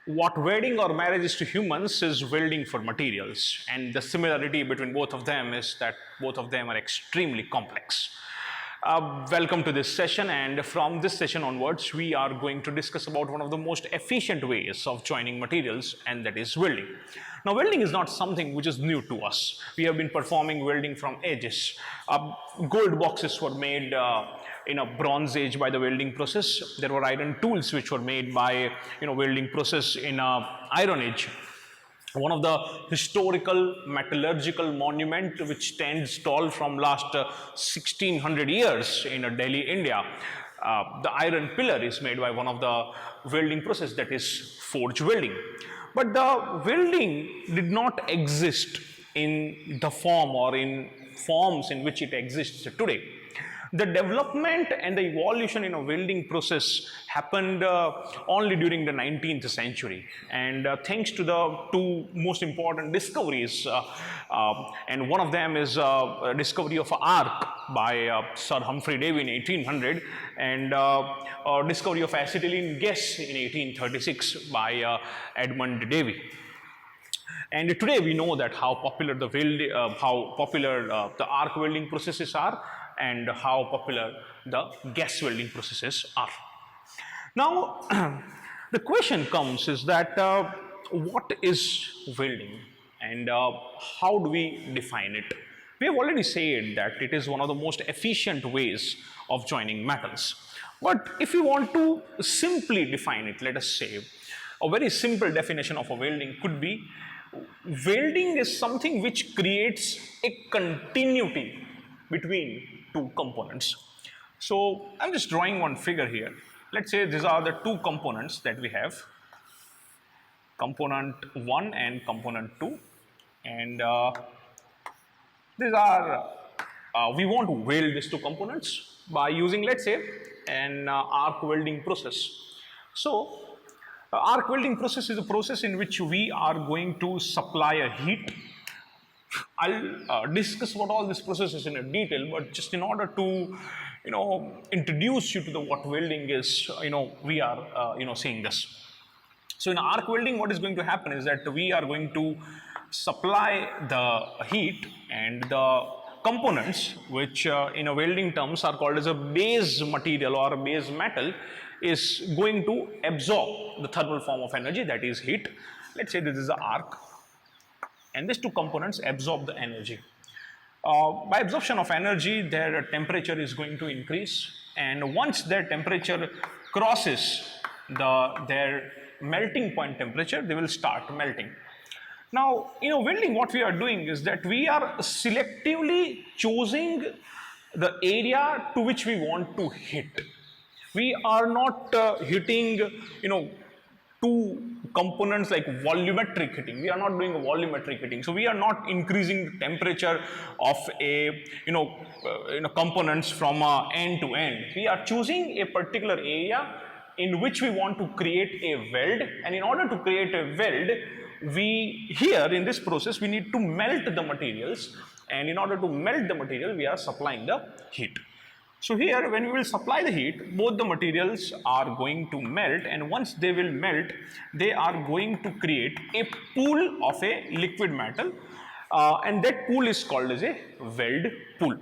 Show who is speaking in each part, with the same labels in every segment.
Speaker 1: What wedding or marriage is to humans is welding for materials, and the similarity between both of them is that both of them are extremely complex. Welcome to this session, and from this session onwards we are going to discuss about one of the most efficient ways of joining materials, and that is welding. Now welding is not something which is new to us. We have been performing welding from ages. Gold boxes were made in a bronze age by the welding process. There were iron tools which were made by welding process in iron age. One of the historical metallurgical monument which stands tall from last 1600 years in Delhi, India. The iron pillar is made by one of the welding process, that is forge welding. But the welding did not exist in the form or in forms in which it exists today. The development and the evolution in a welding process happened only during the 19th century, and thanks to the two most important discoveries, and one of them is discovery of arc by Sir Humphrey Davy in 1800, and discovery of acetylene gas in 1836 by Edmund Davy. And today we know that how popular the arc welding processes are, and how popular the gas welding processes are. Now, the question comes is that what is welding, and how do we define it? We have already said that it is one of the most efficient ways of joining metals. But if you want to simply define it, let us say, a very simple definition of a welding could be, welding is something which creates a continuity between two components. So I'm just drawing one figure here. Let's say these are the two components that we have, component 1 and component 2, and these are, we want to weld these two components by using, let's say, an arc welding process. So arc welding process is a process in which we are going to supply a heat. I'll discuss what all this process is in a detail, but just in order to introduce you to what welding is, we are seeing this. So in arc welding, what is going to happen is that we are going to supply the heat, and the components which in a welding terms are called as a base material or a base metal is going to absorb the thermal form of energy, that is heat. Let's say this is the arc, and these two components absorb the energy. By absorption of energy, their temperature is going to increase, and once their temperature crosses their melting point temperature, they will start melting. Now, welding, what we are doing is that we are selectively choosing the area to which we want to hit. We are not hitting, two components like volumetric heating. We are not doing a volumetric heating. So we are not increasing the temperature of a components from end to end. We are choosing a particular area in which we want to create a weld, and in order to create a weld, here in this process we need to melt the materials, and in order to melt the material we are supplying the heat. So here, when we will supply the heat, both the materials are going to melt, and once they will melt, they are going to create a pool of a liquid metal, and that pool is called as a weld pool.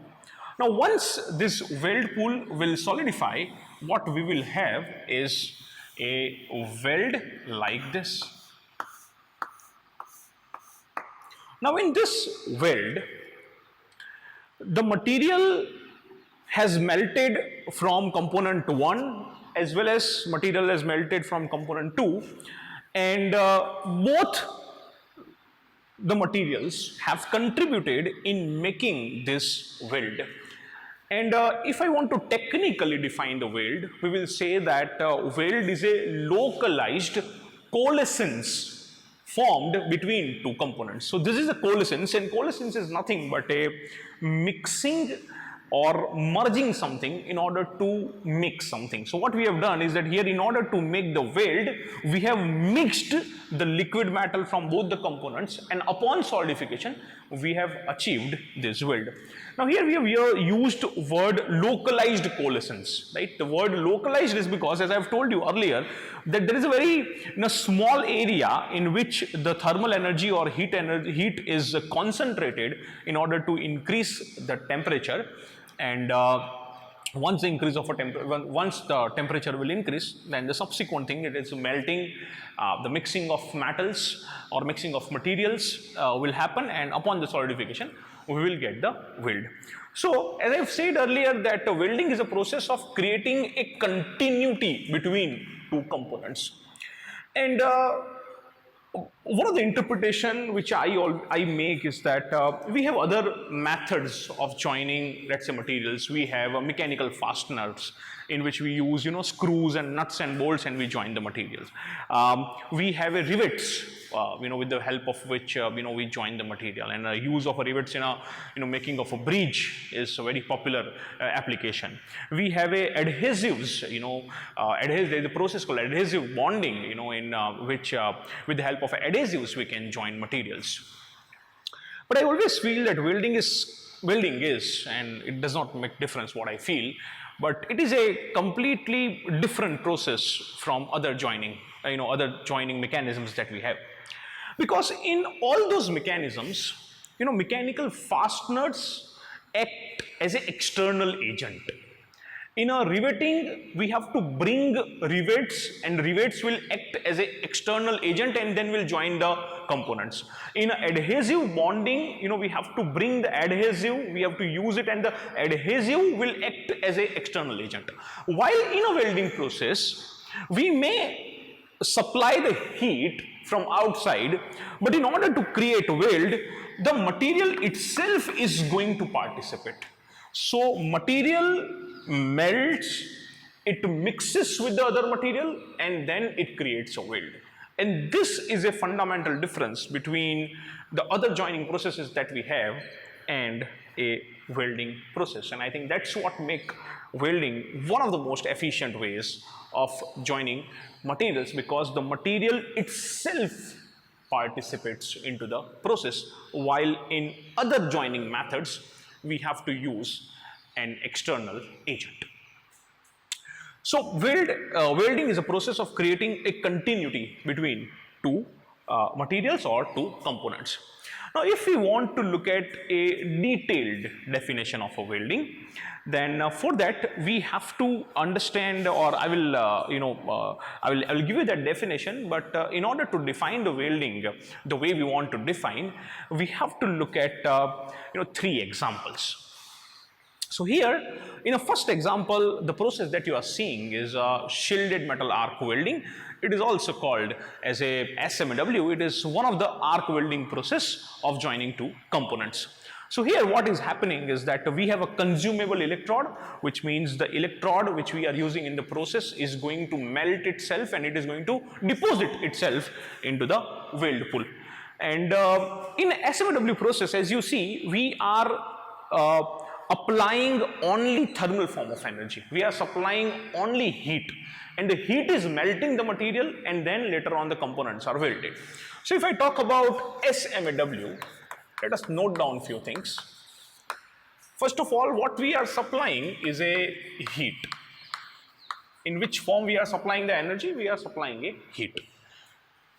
Speaker 1: Now, once this weld pool will solidify, what we will have is a weld like this. Now, in this weld, the material has melted from component 1 as well as material has melted from component 2, and both the materials have contributed in making this weld. And if I want to technically define the weld, we will say that weld is a localized coalescence formed between two components. So this is a coalescence, and coalescence is nothing but a mixing or merging something in order to mix something. So what we have done is that here, in order to make the weld, we have mixed the liquid metal from both the components, and upon solidification we have achieved this weld. Now here we have used word localized coalescence, right? The word localized is because, as I have told you earlier, that there is a very small area in which the thermal energy or heat is concentrated in order to increase the temperature, and once the increase of once the temperature will increase, then the subsequent thing, it is melting, the mixing of metals or mixing of materials will happen, and upon the solidification we will get the weld. So as I've said earlier, that welding is a process of creating a continuity between two components. And one of the interpretation which I make is that we have other methods of joining, let's say, materials. We have mechanical fasteners in which we use, screws and nuts and bolts, and we join the materials. We have a rivets, with the help of which we join the material, and the use of rivets in making of a bridge is a very popular application. We have adhesives, there is a process called adhesive bonding, in which with the help of adhesives we can join materials. But I always feel that welding is, and it does not make difference what I feel, but it is a completely different process from other joining, other joining mechanisms that we have. Because in all those mechanisms, mechanical fasteners act as an external agent. In a riveting, we have to bring rivets, and rivets will act as an external agent, and then we'll join the components. In adhesive bonding, we have to bring the adhesive, we have to use it, and the adhesive will act as an external agent. While in a welding process, we may supply the heat from outside, but in order to create weld, the material itself is going to participate. So material melts, it mixes with the other material, and then it creates a weld. And this is a fundamental difference between the other joining processes that we have and a welding process. And I think that's what makes welding one of the most efficient ways of joining materials, because the material itself participates into the process, while in other joining methods we have to use an external agent. So welding is a process of creating a continuity between two materials or two components. Now if we want to look at a detailed definition of a welding, then for that we have to understand, or I will give you that definition, but in order to define the welding the way we want to define, we have to look at three examples. So here, in a first example, the process that you are seeing is shielded metal arc welding. It is also called as a SMAW. It is one of the arc welding process of joining two components. So here what is happening is that we have a consumable electrode, which means the electrode which we are using in the process is going to melt itself, and it is going to deposit itself into the weld pool. And in SMAW process, as you see, we are applying only thermal form of energy. We are supplying only heat, and the heat is melting the material, and then later on the components are welded. So if I talk about SMAW, let us note down few things. First of all, what we are supplying is a heat. In which form we are supplying the energy? We are supplying a heat.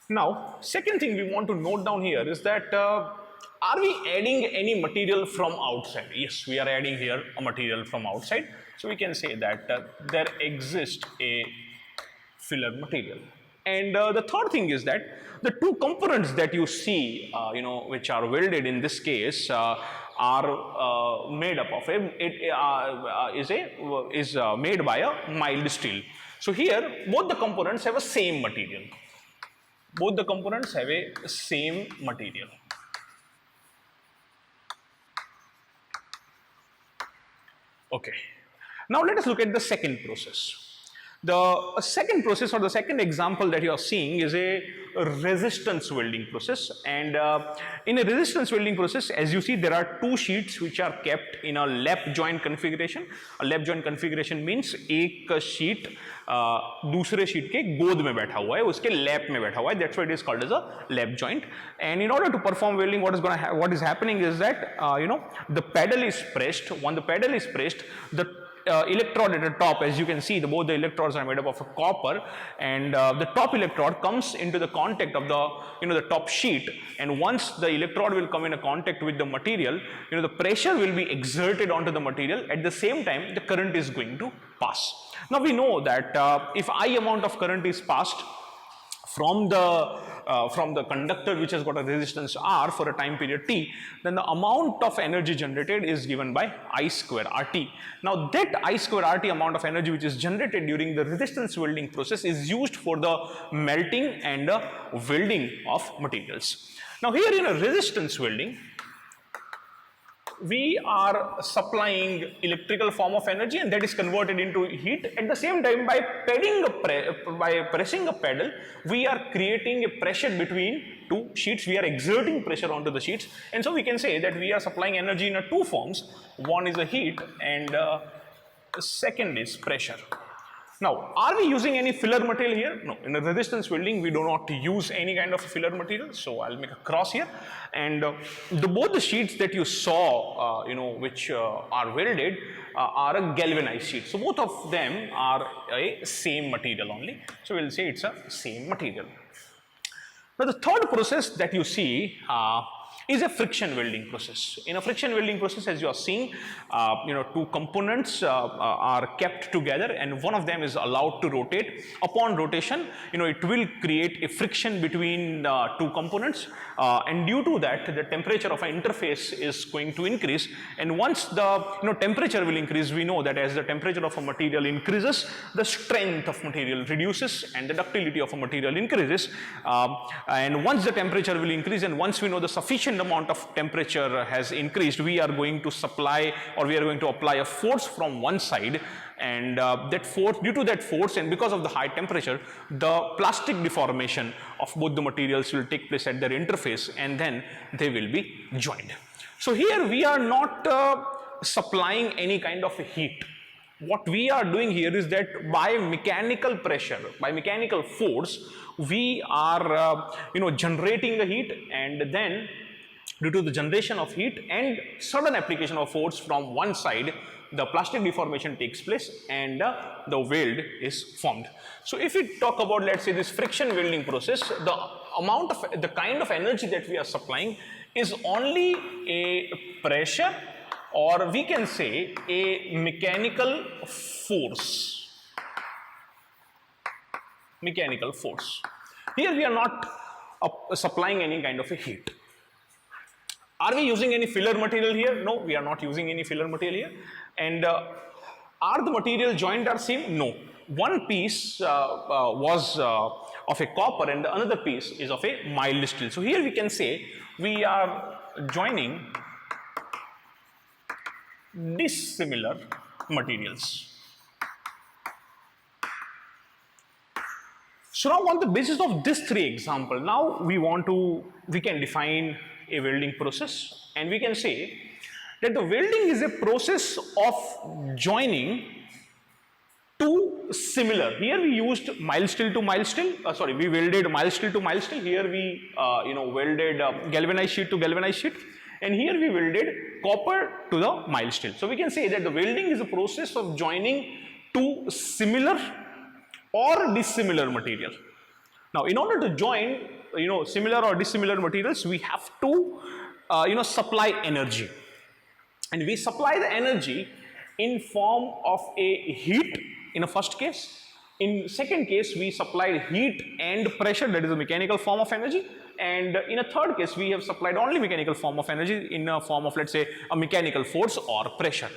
Speaker 1: Now, second thing we want to note down here is that are we adding any material from outside? Yes, we are adding here a material from outside. So we can say that there exists a filler material. And the third thing is that the two components that you see, which are welded in this case, are made up of is made by a mild steel. So here both the components have a same material. Both the components have a same material. Okay. Now let us look at the second process. The second process, or the second example that you are seeing, is a resistance welding process. And in a resistance welding process, as you see, there are two sheets which are kept in a lap joint configuration. A lap joint configuration means एक sheet दूसरे sheet के गोद में बैठा हुआ है, उसके lap में बैठा हुआ है. That's why it is called as a lap joint. And in order to perform welding, what is happening is that the pedal is pressed. When the pedal is pressed, the electrode at the top, as you can see, both the electrodes are made up of a copper, and the top electrode comes into the contact of the top sheet, and once the electrode will come in a contact with the material, the pressure will be exerted onto the material. At the same time, the current is going to pass. Now we know that if I amount of current is passed from the conductor which has got a resistance R for a time period T, then the amount of energy generated is given by I square RT. Now that I square RT amount of energy which is generated during the resistance welding process is used for the melting and welding of materials. Now here in a resistance welding, we are supplying electrical form of energy, and that is converted into heat. At the same time, by pressing a pedal, we are creating a pressure between two sheets. We are exerting pressure onto the sheets, and so we can say that we are supplying energy in two forms. One is a heat, and the second is pressure. Now, are we using any filler material here? No. In a resistance welding, we do not use any kind of filler material. So I'll make a cross here, and both the sheets that you saw, which are welded, are a galvanized sheet. So both of them are a same material only. So we'll say it's a same material. Now the third process that you see is a friction welding process. In a friction welding process, as you are seeing, two components are kept together, and one of them is allowed to rotate. Upon rotation, it will create a friction between two components, and due to that, the temperature of an interface is going to increase. And once the temperature will increase, we know that as the temperature of a material increases, the strength of material reduces and the ductility of a material increases. And once the temperature will increase, and once we know the sufficient amount of temperature has increased, we are going to apply a force from one side, and that force, due to that force and because of the high temperature, the plastic deformation of both the materials will take place at their interface, and then they will be joined. So here we are not supplying any kind of heat. What we are doing here is that by mechanical pressure, by mechanical force, we are generating the heat, and then due to the generation of heat and sudden application of force from one side, the plastic deformation takes place and the weld is formed. So if we talk about, let's say, this friction welding process, the kind of energy that we are supplying is only a pressure, or we can say a mechanical force. Mechanical force. Here we are not supplying any kind of a heat. Are we using any filler material here? No, we are not using any filler material here. And are the material joined are same? No. One piece was of a copper, and the another piece is of a mild steel. So here we can say we are joining dissimilar materials. So now on the basis of this three example, now we can define a welding process, and we can say that the welding is a process of joining two similar. Here we used mild steel to mild steel. We welded mild steel to mild steel. Here we welded galvanized sheet to galvanized sheet, and here we welded copper to the mild steel. So we can say that the welding is a process of joining two similar or dissimilar material. Now, in order to join similar or dissimilar materials, we have to supply energy, and we supply the energy in form of a heat in a first case. In second case, we supplied heat and pressure, that is a mechanical form of energy, and in a third case, we have supplied only mechanical form of energy in a form of, let's say, a mechanical force or pressure.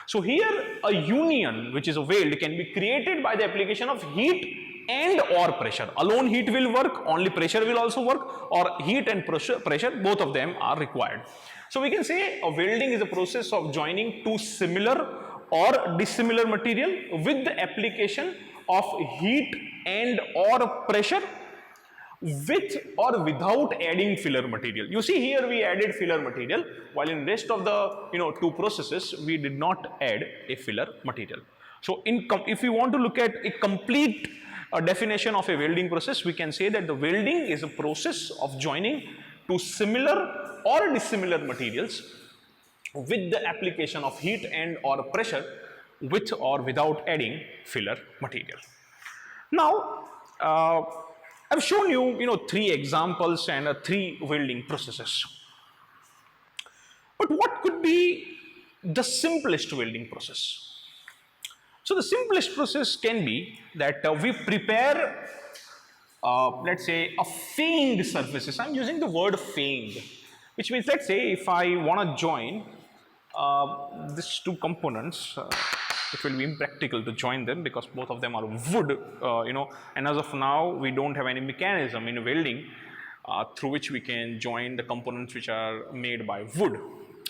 Speaker 1: So here a union, which is a weld, can be created by the application of heat and or pressure. Alone heat will work, only pressure will also work, or heat and pressure, both of them are required. So we can say a welding is a process of joining two similar or dissimilar material with the application of heat and or pressure. with or without adding filler material. You see here we added filler material, while in rest of the two processes we did not add a filler material. So if we want to look at a complete definition of a welding process, we can say that the welding is a process of joining two similar or dissimilar materials with the application of heat and or pressure, with or without adding filler material. Now, I've shown you, three examples and three welding processes. But what could be the simplest welding process? So the simplest process can be that we prepare, let's say, a feigned surfaces. I'm using the word feigned, which means, let's say, if I want to join these two components, it will be impractical to join them because both of them are wood, and as of now, we don't have any mechanism in welding through which we can join the components which are made by wood.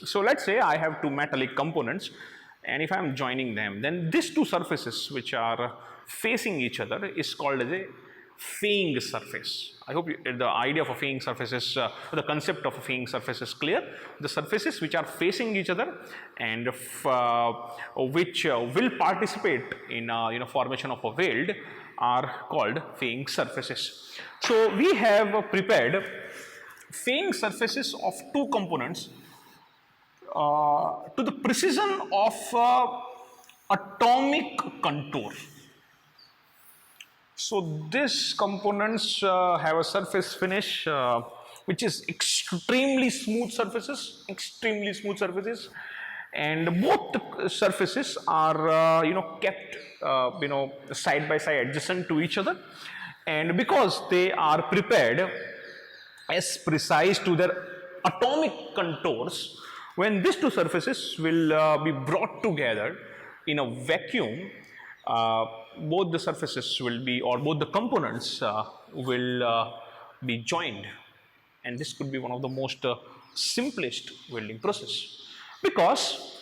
Speaker 1: So let's say I have two metallic components, and if I am joining them, then these two surfaces which are facing each other is called as a feigned surface. I hope the idea of a feigned surface is, the concept of a feigned surface is clear. The surfaces which are facing each other and which will participate in formation of a weld are called feigned surfaces. So we have prepared feigned surfaces of two components to the precision of atomic contour. So these components have a surface finish which is extremely smooth surfaces, and both the surfaces are kept side by side, adjacent to each other, and because they are prepared as precise to their atomic contours, when these two surfaces will be brought together in a vacuum, both the surfaces will be, or both the components will be joined, and this could be one of the most simplest welding process. Because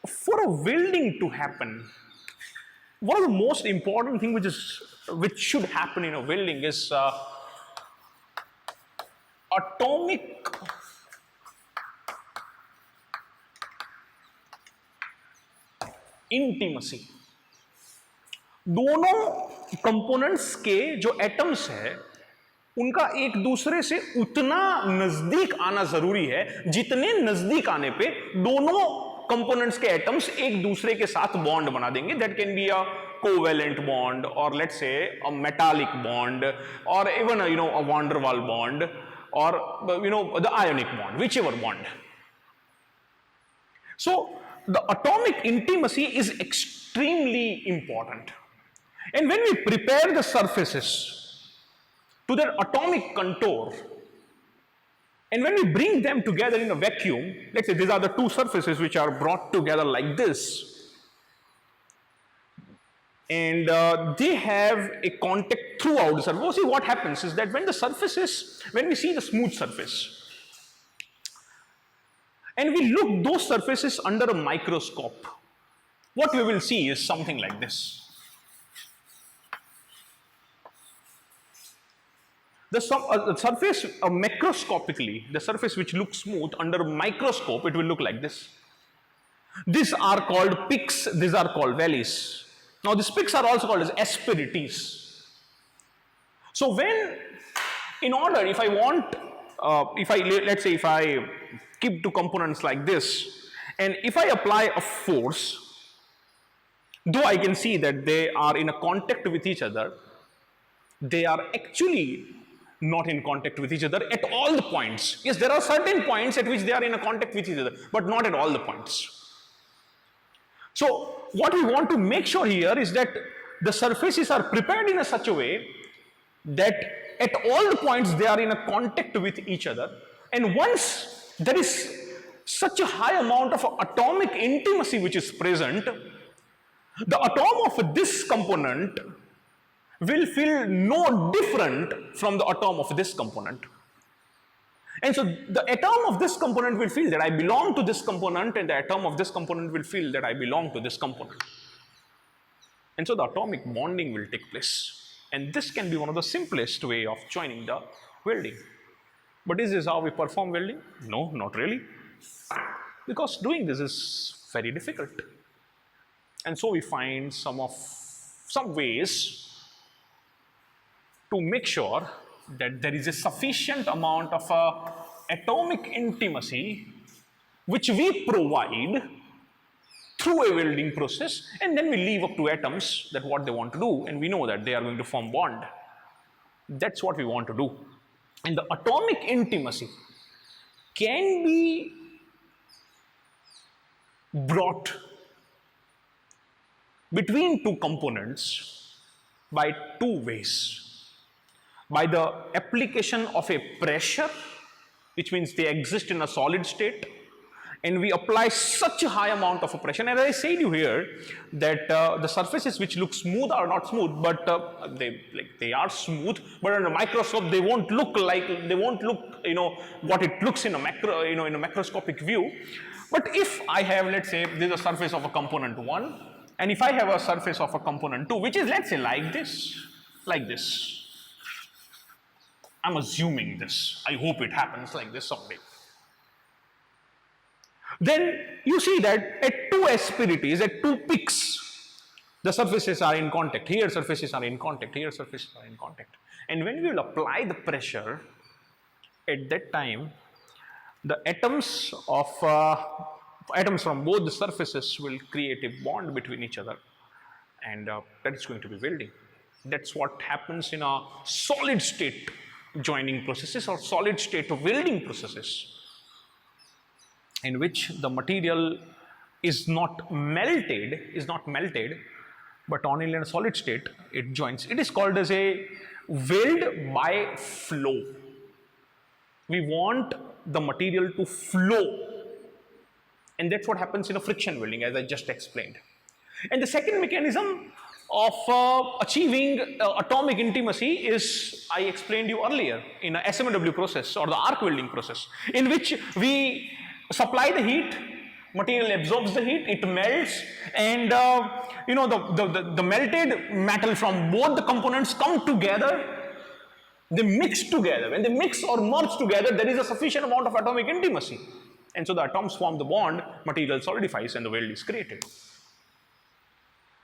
Speaker 1: for a welding to happen, one of the most important thing which should happen in a welding is atomic intimacy. दोनों components के जो atoms है उनका एक दूसरे से उतना नजदीक आना जरूरी है जितने नजदीक आने पे दोनों कंपोनेंट्स के एटम्स एक दूसरे के साथ बॉन्ड बना देंगे. That can be a covalent bond, और let's say a metallic bond, और even a van der Waal bond, और the ionic bond, which ever bond. So the atomic intimacy is extremely important, and when we prepare the surfaces to their atomic contour and when we bring them together in a vacuum, let's say these are the two surfaces which are brought together like this, and they have a contact throughout the surface. See, what happens is that when we see the smooth surface and we look those surfaces under a microscope, what we will see is something like this. The surface macroscopically, the surface which looks smooth under a microscope, it will look like this. These are called peaks, these are called valleys. Now these peaks are also called as asperities. So if I keep two components like this, and if I apply a force, though I can see that they are in a contact with each other, they are actually not in contact with each other at all the points. Yes, there are certain points at which they are in a contact with each other, but not at all the points. So what we want to make sure here is that the surfaces are prepared in such a way that at all the points they are in a contact with each other, and once there is such a high amount of atomic intimacy which is present, the atom of this component will feel no different from the atom of this component. And so the atom of this component will feel that I belong to this component, and the atom of this component will feel that I belong to this component. And so the atomic bonding will take place. And this can be one of the simplest way of joining the welding. But is this how we perform welding? No, not really. Because doing this is very difficult. And so we find some ways to make sure that there is a sufficient amount of atomic intimacy which we provide through a welding process, and then we leave up to atoms that what they want to do, and we know that they are going to form bond. That's what we want to do. And the atomic intimacy can be brought between two components by two ways. By the application of a pressure, which means they exist in a solid state, and we apply such a high amount of a pressure. And as I said you here, that the surfaces which look smooth are not smooth, but they are smooth, but under a microscope they won't look what it looks in a macroscopic view. But if I have, let's say, this is a surface of a component 1, and if I have a surface of a component 2, which is, let's say, like this. I'm assuming this. I hope it happens like this someday. Then you see that at two asperities, at two peaks, the surfaces are in contact. Here surfaces are in contact, here surfaces are in contact. And when we will apply the pressure, at that time, the atoms from both the surfaces will create a bond between each other, and that is going to be welding. That's what happens in a solid state joining processes or solid state welding processes, in which the material is not melted, but only in a solid state it joins. It is called as a weld by flow. We want the material to flow, and that's what happens in a friction welding, as I just explained. And the second mechanism of achieving atomic intimacy is, I explained you earlier, in a SMW process or the arc welding process, in which we supply the heat, material absorbs the heat, it melts, and the melted metal from both the components come together, they mix together. When they mix or merge together, there is a sufficient amount of atomic intimacy, and so the atoms form the bond, material solidifies, and the weld is created.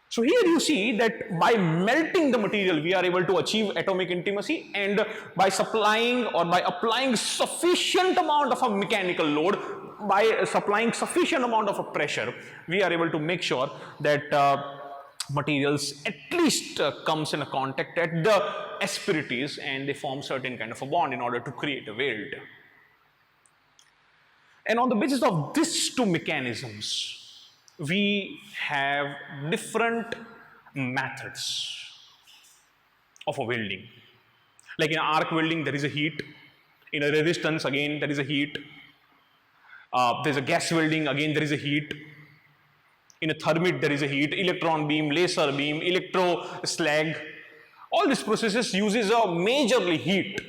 Speaker 1: So here you see that by melting the material, we are able to achieve atomic intimacy, and by supplying or by applying sufficient amount of a mechanical load, by supplying sufficient amount of a pressure, we are able to make sure that materials at least comes in a contact at the asperities, and they form certain kind of a bond in order to create a weld. And on the basis of these two mechanisms, we have different methods of a welding. Like in arc welding, there is a heat. In a resistance, again, there is a heat. There's a gas welding, again, there is a heat. In a thermit, there is a heat. Electron beam, laser beam, electro slag. All these processes uses a majorly heat.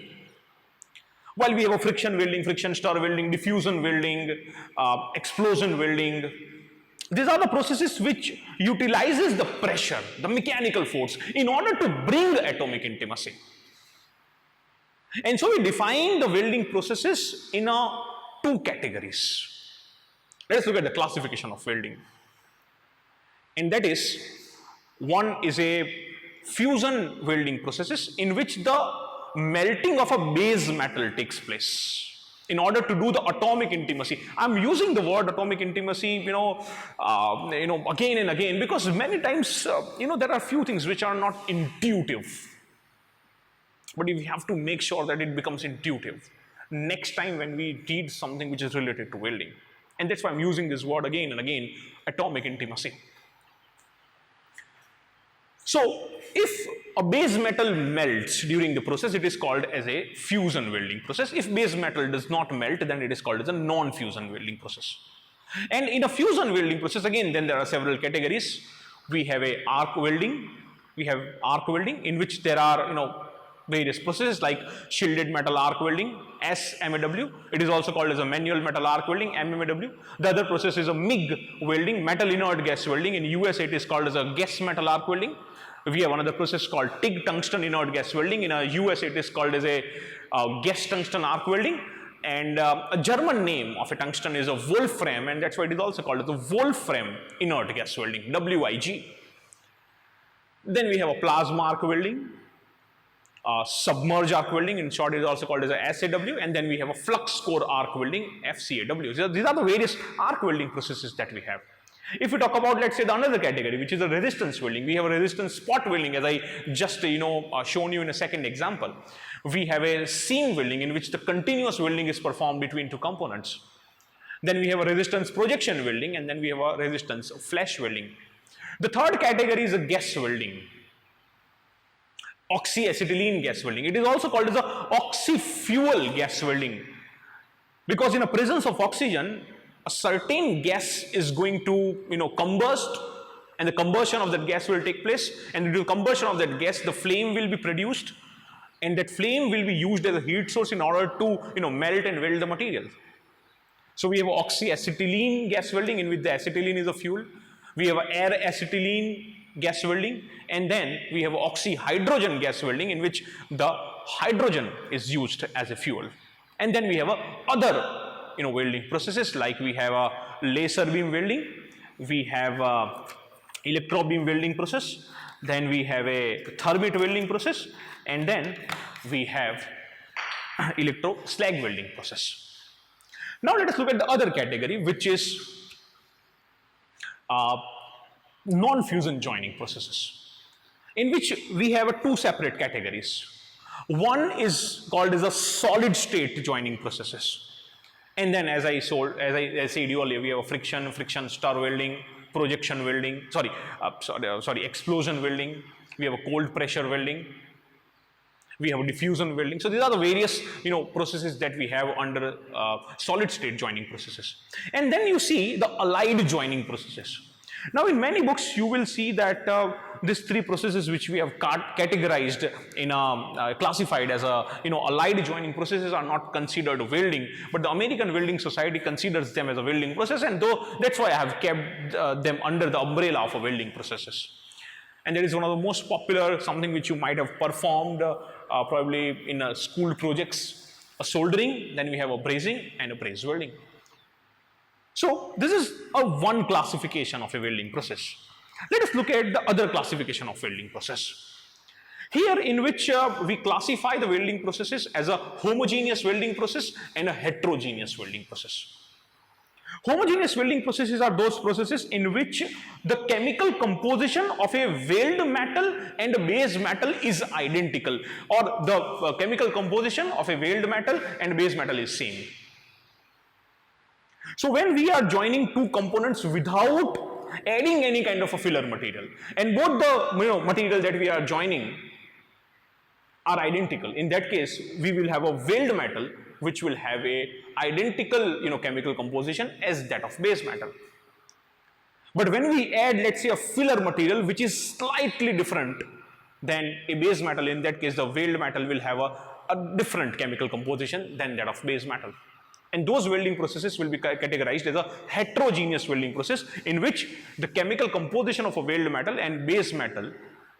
Speaker 1: While we have a friction welding, friction stir welding, diffusion welding, explosion welding, these are the processes which utilizes the pressure, the mechanical force, in order to bring atomic intimacy. And so we define the welding processes in two categories. Let us look at the classification of welding. And that is, one is a fusion welding processes in which the melting of a base metal takes place. In order to do the atomic intimacy, I'm using the word atomic intimacy, again and again, because many times, there are few things which are not intuitive. But we have to make sure that it becomes intuitive next time when we read something which is related to welding. And that's why I'm using this word again and again, atomic intimacy. So, if a base metal melts during the process, it is called as a fusion welding process. If base metal does not melt, then it is called as a non-fusion welding process. And in a fusion welding process, again, then there are several categories. We have a arc welding. We have arc welding, in which there are, various processes like shielded metal arc welding, SMAW. It is also called as a manual metal arc welding, MMAW. The other process is a MIG welding, metal inert gas welding. In USA, it is called as a gas metal arc welding. We have another process called TIG, tungsten inert gas welding. In the US, it is called as a gas tungsten arc welding. And a German name of a tungsten is a Wolfram, and that's why it is also called as the Wolfram inert gas welding, WIG. Then we have a plasma arc welding, submerged arc welding, in short it is also called as a SAW, and then we have a flux core arc welding, FCAW. These are the various arc welding processes that we have. If we talk about, let's say, the another category, which is a resistance welding, we have a resistance spot welding, as I just shown you in a second example. We have a seam welding, in which the continuous welding is performed between two components. Then we have a resistance projection welding, and then we have a resistance flash welding. The third category is a gas welding, oxyacetylene gas welding. It is also called as a oxy-fuel gas welding, because in the presence of oxygen, a certain gas is going to combust, and the combustion of that gas will take place, and due to combustion of that gas, the flame will be produced, and that flame will be used as a heat source in order to melt and weld the material. So we have oxyacetylene gas welding, in which the acetylene is a fuel. We have air acetylene gas welding, and then we have oxyhydrogen gas welding, in which the hydrogen is used as a fuel. And then we have other welding processes, like we have a laser beam welding, we have a electro beam welding process, then we have a thermite welding process, and then we have electro slag welding process. Now let us look at the other category, which is non-fusion joining processes, in which we have two separate categories. One is called as a solid state joining processes. And then, as I said earlier, we have a friction stir welding, projection welding, explosion welding. We have a cold pressure welding. We have a diffusion welding. So these are the various processes that we have under solid state joining processes. And then you see the allied joining processes. Now, in many books, you will see that these three processes, which we have categorized in classified as allied joining processes, are not considered welding, but the American Welding Society considers them as a welding process, and that's why I have kept them under the umbrella of a welding processes. And that is one of the most popular, something which you might have performed probably in school projects, a soldering. Then we have a brazing and a braze welding. So this is one classification of a welding process. Let us look at the other classification of welding process. Here, in which we classify the welding processes as a homogeneous welding process and a heterogeneous welding process. Homogeneous welding processes are those processes in which the chemical composition of a weld metal and a base metal is identical, or the chemical composition of a weld metal and base metal is same. So when we are joining two components without adding any kind of a filler material, and both the material that we are joining are identical, in that case we will have a weld metal which will have a identical chemical composition as that of base metal. But when we add, let's say, a filler material which is slightly different than a base metal, in that case the weld metal will have a different chemical composition than that of base metal. And those welding processes will be categorized as a heterogeneous welding process, in which the chemical composition of a weld metal and base metal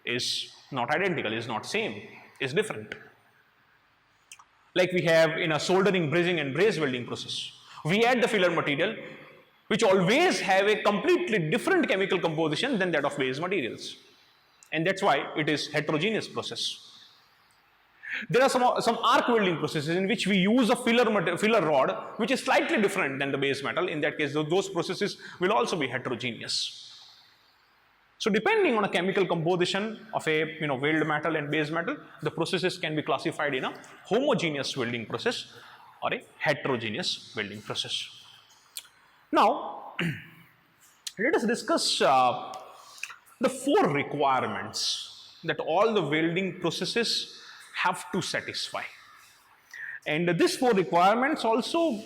Speaker 1: is not identical, is not same, is different. Like we have in a soldering, brazing and braze welding process. We add the filler material which always have a completely different chemical composition than that of base materials. And that's why it is heterogeneous process. There are some arc welding processes in which we use a filler rod which is slightly different than the base metal. In that case, those processes will also be heterogeneous. So depending on a chemical composition of a weld metal and base metal, the processes can be classified in a homogeneous welding process or a heterogeneous welding process. Now, let us discuss the 4 requirements that all the welding processes have to satisfy. And these 4 requirements also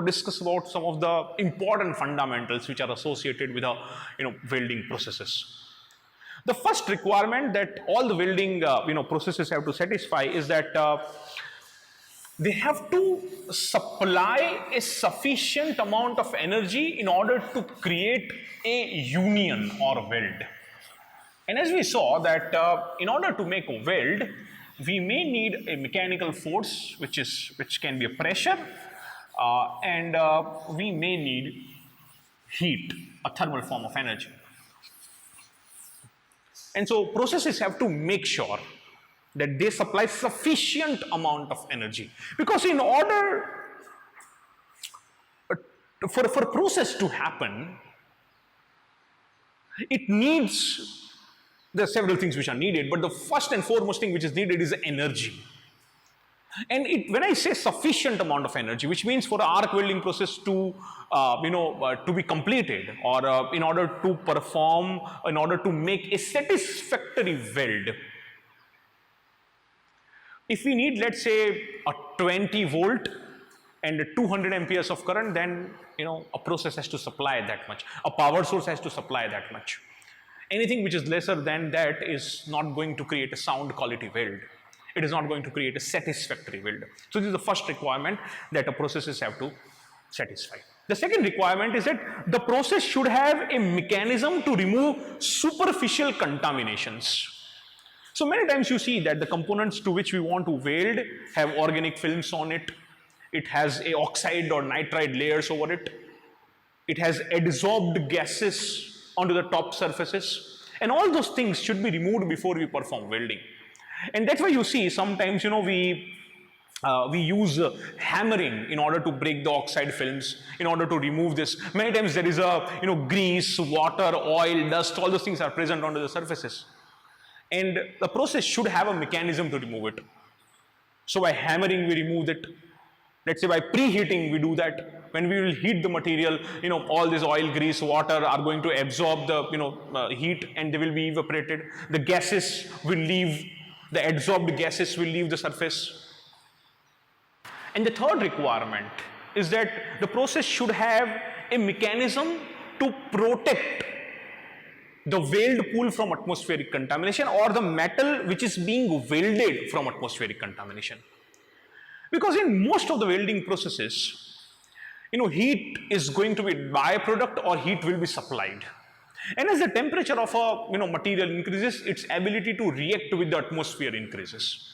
Speaker 1: discuss about some of the important fundamentals which are associated with the welding processes. The first requirement that all the welding processes have to satisfy is that they have to supply a sufficient amount of energy in order to create a union or weld. And as we saw that in order to make a weld, we may need a mechanical force, which can be a pressure, and we may need heat, a thermal form of energy. And so processes have to make sure that they supply sufficient amount of energy, because in order for a process to happen, it needs, there are several things which are needed, but the first and foremost thing which is needed is energy. And when I say sufficient amount of energy, which means for the arc welding process to, to be completed, or in order to perform, in order to make a satisfactory weld, if we need, let's say, a 20 volt and 200 amperes of current, then a process has to supply that much. A power source has to supply that much. Anything which is lesser than that is not going to create a sound quality weld. It is not going to create a satisfactory weld. So this is the first requirement that a processes have to satisfy. The second requirement is that the process should have a mechanism to remove superficial contaminations. So many times you see that the components to which we want to weld have organic films on it. It has a oxide or nitride layers over it. It has adsorbed gases onto the top surfaces. And all those things should be removed before we perform welding. And that's why you see sometimes, we use hammering in order to break the oxide films, in order to remove this. Many times there is a, grease, water, oil, dust, all those things are present onto the surfaces. And the process should have a mechanism to remove it. So by hammering, we remove it. Let's say by preheating, we do that. When we will heat the material, all this oil, grease, water are going to absorb the, heat, and they will be evaporated. The gases will leave, the adsorbed gases will leave the surface. And the third requirement is that the process should have a mechanism to protect the weld pool from atmospheric contamination, or the metal which is being welded from atmospheric contamination. Because in most of the welding processes, heat is going to be a byproduct, or heat will be supplied. And as the temperature of a material increases, its ability to react with the atmosphere increases.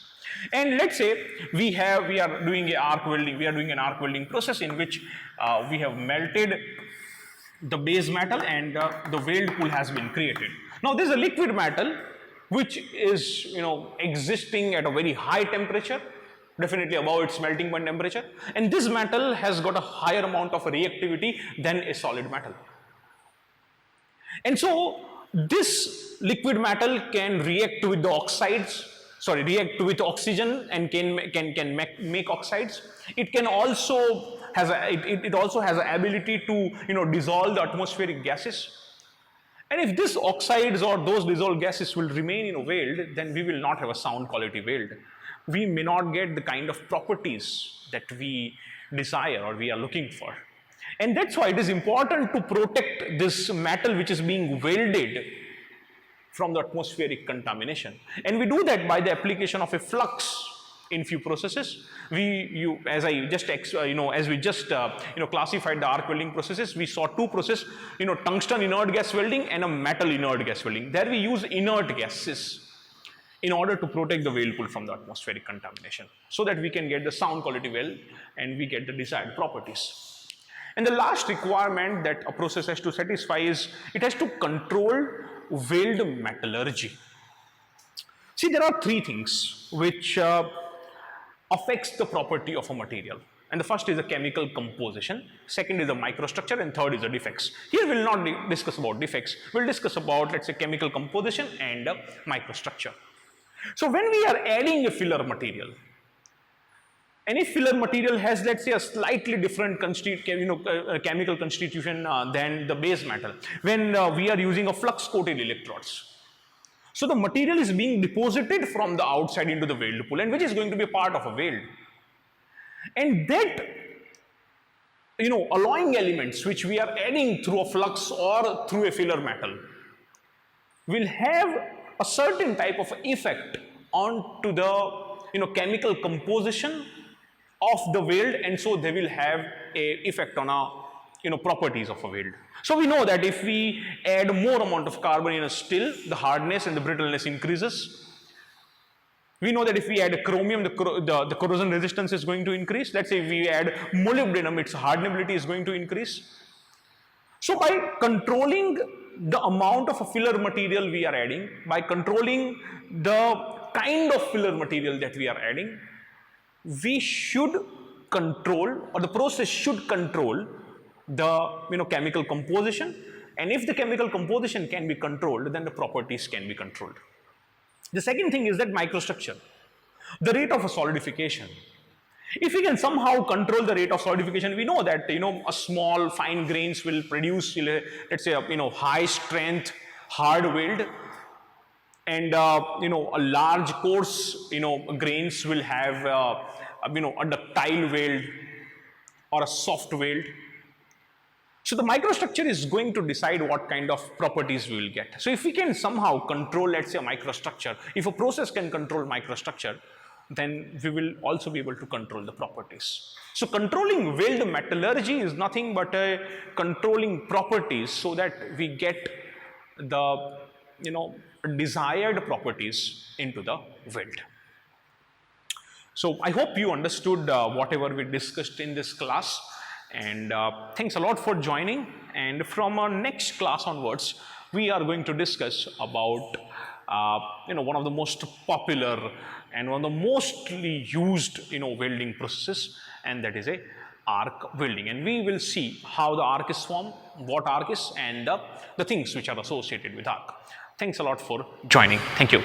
Speaker 1: And let's say we are doing an arc welding process in which we have melted the base metal, and the weld pool has been created. Now this is a liquid metal which is existing at a very high temperature, definitely above its melting point temperature, and this metal has got a higher amount of reactivity than a solid metal. And so this liquid metal can react with the oxides, react with oxygen, and can make oxides. It can also has it also has the ability to dissolve the atmospheric gases. And if these oxides or those dissolved gases will remain in a weld, then we will not have a sound quality weld. We may not get the kind of properties that we desire or we are looking for. And that's why it is important to protect this metal which is being welded from the atmospheric contamination. And we do that by the application of a flux in few processes. As we just classified the arc welding processes, we saw two processes, tungsten inert gas welding and a metal inert gas welding. There we use inert gases in order to protect the weld pool from the atmospheric contamination, so that we can get the sound quality weld and we get the desired properties. And the last requirement that a process has to satisfy is it has to control weld metallurgy. See, there are three things which affects the property of a material. And the first is the chemical composition, second is the microstructure, and third is the defects. Here we will not discuss about defects, we will discuss about, let's say, chemical composition and microstructure. So when we are adding a filler material, any filler material has, let's say, a slightly different chemical constitution than the base metal. When we are using a flux coated electrodes, so the material is being deposited from the outside into the weld pool, and which is going to be a part of a weld. And that, alloying elements which we are adding through a flux or through a filler metal will have a certain type of effect onto the chemical composition of the weld, and so they will have a effect on properties of a weld. So we know that if we add more amount of carbon in a steel, the hardness and the brittleness increases. We know that if we add chromium, the corrosion resistance is going to increase. Let's say if we add molybdenum, its hardenability is going to increase. So by controlling the amount of a filler material we are adding, by controlling the kind of filler material that we are adding, we should control, or the process should control the chemical composition. And if the chemical composition can be controlled, then the properties can be controlled. The second thing is that microstructure, the rate of a solidification. If we can somehow control the rate of solidification, we know that a small fine grains will produce, let's say, a high strength hard weld, and a large coarse grains will have a ductile weld or a soft weld. So the microstructure is going to decide what kind of properties we will get. So if we can somehow control, let's say, a microstructure, if a process can control microstructure, then we will also be able to control the properties. So controlling weld metallurgy is nothing but controlling properties so that we get the desired properties into the weld. So I hope you understood whatever we discussed in this class, and thanks a lot for joining. And from our next class onwards, we are going to discuss about one of the most popular and one of the mostly used welding processes, and that is a arc welding. And we will see how the arc is formed, what arc is, and the things which are associated with arc. Thanks a lot for joining. Thank you.